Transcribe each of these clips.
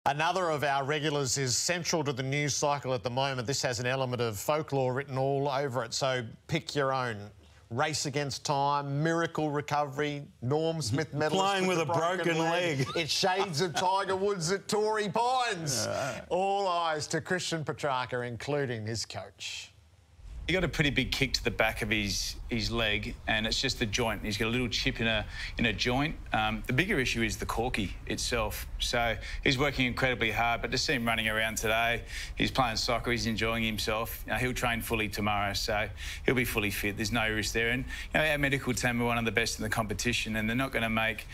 Another of our regulars is central to the news cycle at the moment. This has an element of folklore written all over it, so pick your own. Race against time, miracle recovery, Norm Smith medalist playing with a broken leg. It's shades of Tiger Woods at Torrey Pines. All eyes to Christian Petracca, including his coach. He got a pretty big kick to the back of his leg, and it's just the joint. He's got a little chip in a joint. The bigger issue is the corky itself. So he's working incredibly hard, but to see him running around today, he's playing soccer, he's enjoying himself. He'll train fully tomorrow, so he'll be fully fit. There's no risk there. And our medical team are one of the best in the competition, and they're not going to make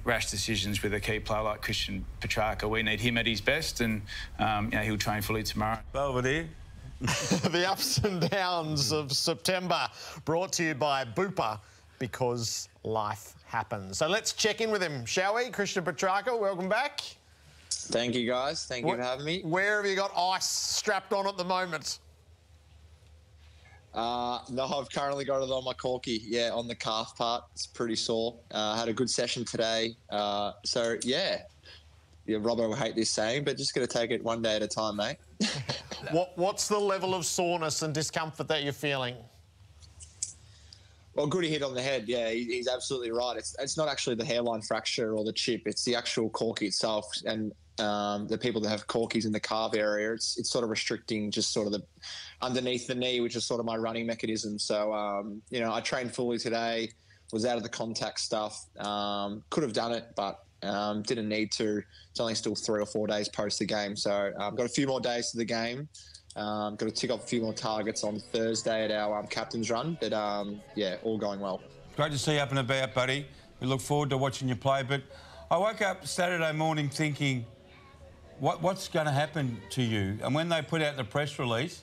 rash decisions with a key player like Christian Petracca. We need him at his best, and he'll train fully tomorrow. Belvedere. The ups and downs of September, brought to you by Bupa, because life happens. So let's check in with him, shall we? Christian Petracca, welcome back. Thank you, guys. Thank you for having me. Where have you got ice strapped on at the moment? No, I've currently got it on my corky. Yeah, on the calf part. It's pretty sore. Had a good session today. So, yeah, Robbo will hate this saying, but just going to take it one day at a time, mate. What's the level of soreness and discomfort that you're feeling? Well, good hit on the head. Yeah, he's absolutely right. It's not actually the hairline fracture or the chip. It's the actual corky itself. And the people that have corkies in the calf area, it's sort of restricting just sort of the underneath the knee, which is sort of my running mechanism. So, I trained fully today, was out of the contact stuff. Could have done it, but didn't need to. It's only still 3 or 4 days post the game. So I've got a few more days to the game. Got to tick off a few more targets on Thursday at our captain's run. But, yeah, all going well. Great to see you up and about, buddy. We look forward to watching you play. But I woke up Saturday morning thinking, what's going to happen to you? And when they put out the press release,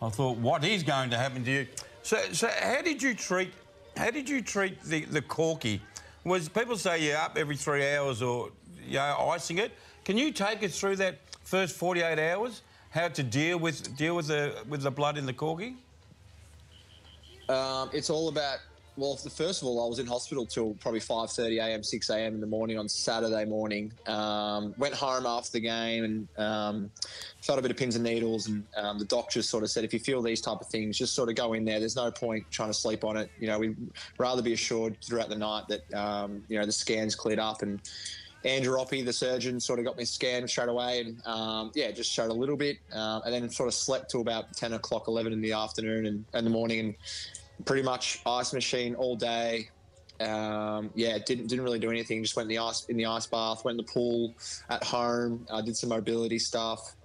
I thought, what is going to happen to you? So how did you treat the corky? Was people say you're up every 3 hours or icing it? Can you take us through that first 48 hours? How to deal with the blood in the corky? It's all about, well, first of all, I was in hospital till probably 5:30 a.m, 6 a.m. in the morning on Saturday morning. Went home after the game and felt a bit of pins and needles, and the doctors sort of said, if you feel these type of things, just sort of go in there. There's no point trying to sleep on it. We'd rather be assured throughout the night that, the scan's cleared up. And Andrew Oppie, the surgeon, sort of got me scanned straight away and, just showed a little bit. And then sort of slept till about 10 o'clock, 11 in the afternoon and in the morning, and pretty much ice machine all day. Didn't really do anything. Just went in the ice bath, went in the pool at home, did some mobility stuff.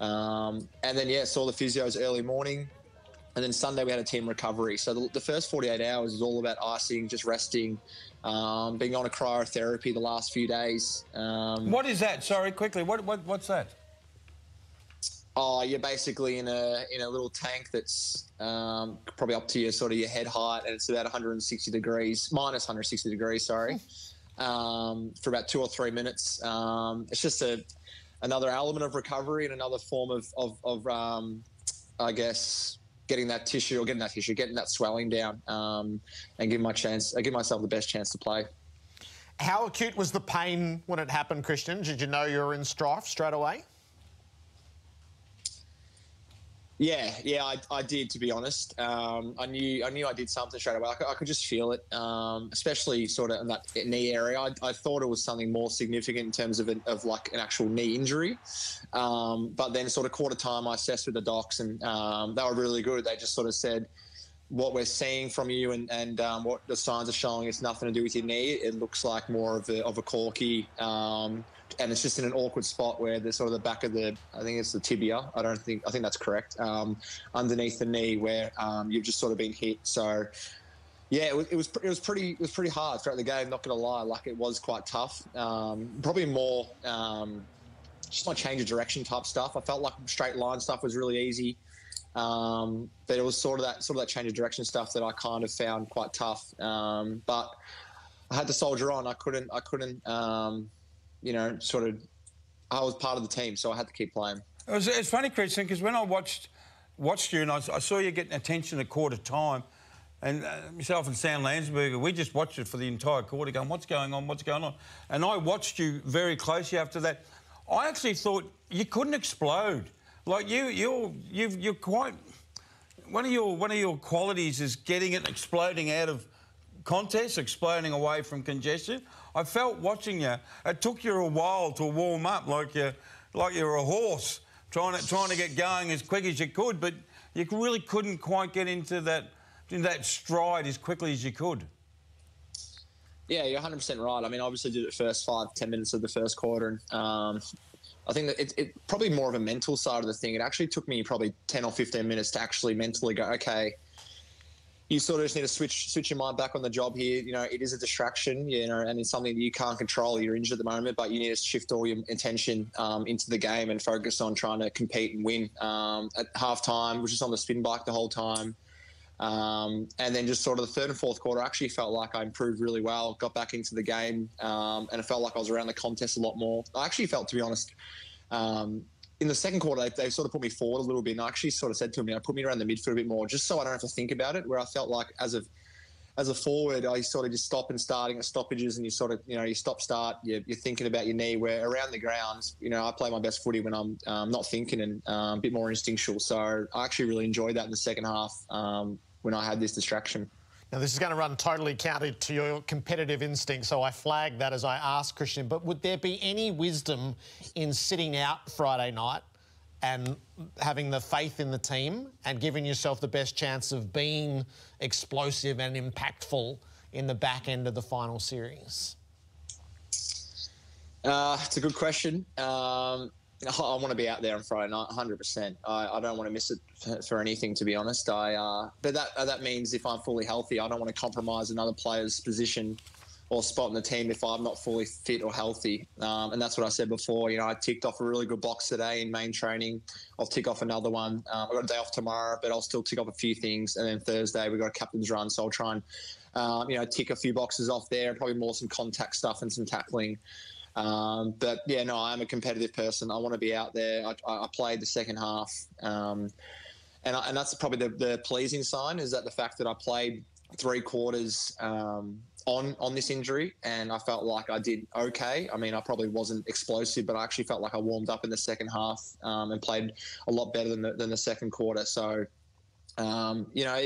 And then, saw the physios early morning. And then Sunday we had a team recovery. So the first 48 hours is all about icing, just resting, being on a cryotherapy the last few days. What is that? Sorry, quickly. What's that? Oh, you're basically in a little tank that's probably up to your head height, and it's about 160 degrees, minus 160 degrees, sorry, for about 2 or 3 minutes. It's just another element of recovery and another form of I guess, getting that swelling down, and give myself the best chance to play. How acute was the pain when it happened, Christian? Did you know you were in strife straight away? Yeah, I did, to be honest. I knew I did something straight away. I could just feel it, especially sort of in that knee area. I thought it was something more significant in terms of like an actual knee injury. But then sort of quarter time, I assessed with the docs, and they were really good. They just sort of said, what we're seeing from you and what the signs are showing, it's nothing to do with your knee. It looks like more of a corky, and it's just in an awkward spot where the sort of the back of I think it's the tibia. I think that's correct. Underneath the knee where you've just sort of been hit. So yeah, it was pretty hard throughout the game. Not going to lie, like it was quite tough. Probably more just my change of direction type stuff. I felt like straight line stuff was really easy. But it was sort of that change of direction stuff that I kind of found quite tough. But I had to soldier on. I couldn't. I was part of the team, so I had to keep playing. It's funny, Christian, because when I watched you and I saw you getting attention at quarter time, and myself and Sam Landsberger, we just watched it for the entire quarter going, what's going on? And I watched you very closely after that. I actually thought you couldn't explode. Like you're quite. One of your qualities is getting it exploding out of contests, exploding away from congestion. I felt watching you. It took you a while to warm up, like you're a horse trying to get going as quick as you could, but you really couldn't quite get into that stride as quickly as you could. Yeah, you're 100% right. I mean, obviously did it first 5-10 minutes of the first quarter. And, I think that it probably more of a mental side of the thing. It actually took me probably 10 or 15 minutes to actually mentally go, okay, you sort of just need to switch your mind back on the job here. You know, it is a distraction, you know, and it's something that you can't control. You're injured at the moment, but you need to shift all your attention into the game and focus on trying to compete and win. At halftime, which is on the spin bike the whole time. And then just sort of the third and fourth quarter, I actually felt like I improved really well, got back into the game, and it felt like I was around the contest a lot more. I actually felt, to be honest, in the second quarter, they sort of put me forward a little bit, and I actually sort of said to them, you know, put me around the midfield a bit more, just so I don't have to think about it, where I felt like as a forward, I sort of just stop and starting at stoppages, and you sort of, you know, you stop-start, you're thinking about your knee, where around the ground, you know, I play my best footy when I'm not thinking and a bit more instinctual. So I actually really enjoyed that in the second half when I had this distraction. Now, this is going to run totally counter to your competitive instinct, so I flagged that as I asked Christian, but would there be any wisdom in sitting out Friday night and having the faith in the team and giving yourself the best chance of being explosive and impactful in the back end of the final series? It's a good question. I want to be out there on Friday night, 100%. I don't want to miss it for anything, to be honest. But that means if I'm fully healthy, I don't want to compromise another player's position or spot in the team if I'm not fully fit or healthy. And that's what I said before. You know, I ticked off a really good box today in main training. I'll tick off another one. I've got a day off tomorrow, but I'll still tick off a few things. And then Thursday we've got a captain's run, so I'll try and you know, tick a few boxes off there. Probably more some contact stuff and some tackling. But yeah, no, I'm a competitive person. I want to be out there. I played the second half, and that's probably the pleasing sign, is that the fact that I played 3 quarters on this injury, and I felt like I did okay. I mean, I probably wasn't explosive, but I actually felt like I warmed up in the second half and played a lot better than the second quarter. So, you know,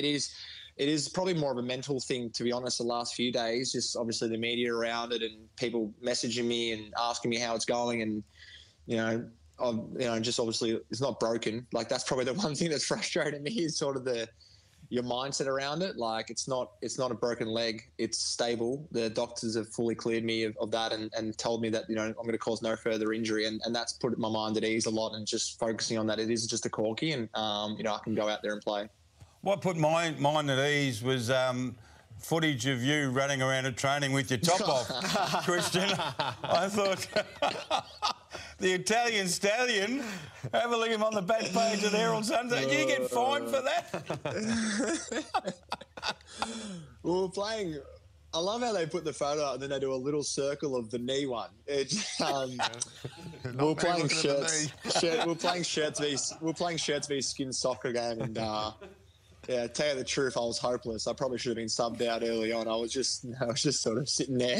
it is probably more of a mental thing, to be honest, the last few days, just obviously the media around it and people messaging me and asking me how it's going. And, you know, just obviously it's not broken. Like, that's probably the one thing that's frustrating me, is sort of your mindset around it. Like, it's not a broken leg. It's stable. The doctors have fully cleared me of that and told me that, you know, I'm going to cause no further injury. And that's put my mind at ease a lot, and just focusing on that. It is just a corky, and, you know, I can go out there and play. What put mine at ease was footage of you running around at training with your top off, Christian. I thought, the Italian stallion, have a look at him on the back page of the Herald Sun. Did you get fined for that? We were playing... I love how they put the photo out and then they do a little circle of the knee one. We're playing shirts. We're playing shirts v skin soccer game, and yeah, to tell you the truth, I was hopeless. I probably should have been subbed out early on. I was just sort of sitting there.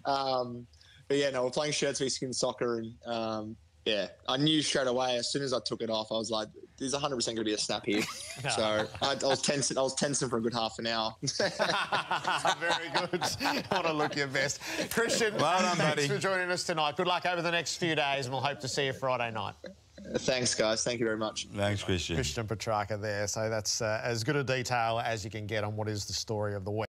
But yeah, no, we're playing shirts v skin soccer, and yeah, I knew straight away as soon as I took it off, I was like, "There's 100% going to be a snap here." So I was tensing for a good half an hour. Very good. I want to look your best, Christian. Well done, buddy. Thanks for joining us tonight. Good luck over the next few days, and we'll hope to see you Friday night. Thanks, guys. Thank you very much. Thanks, Christian. Christian Petracca there. So that's as good a detail as you can get on what is the story of the week.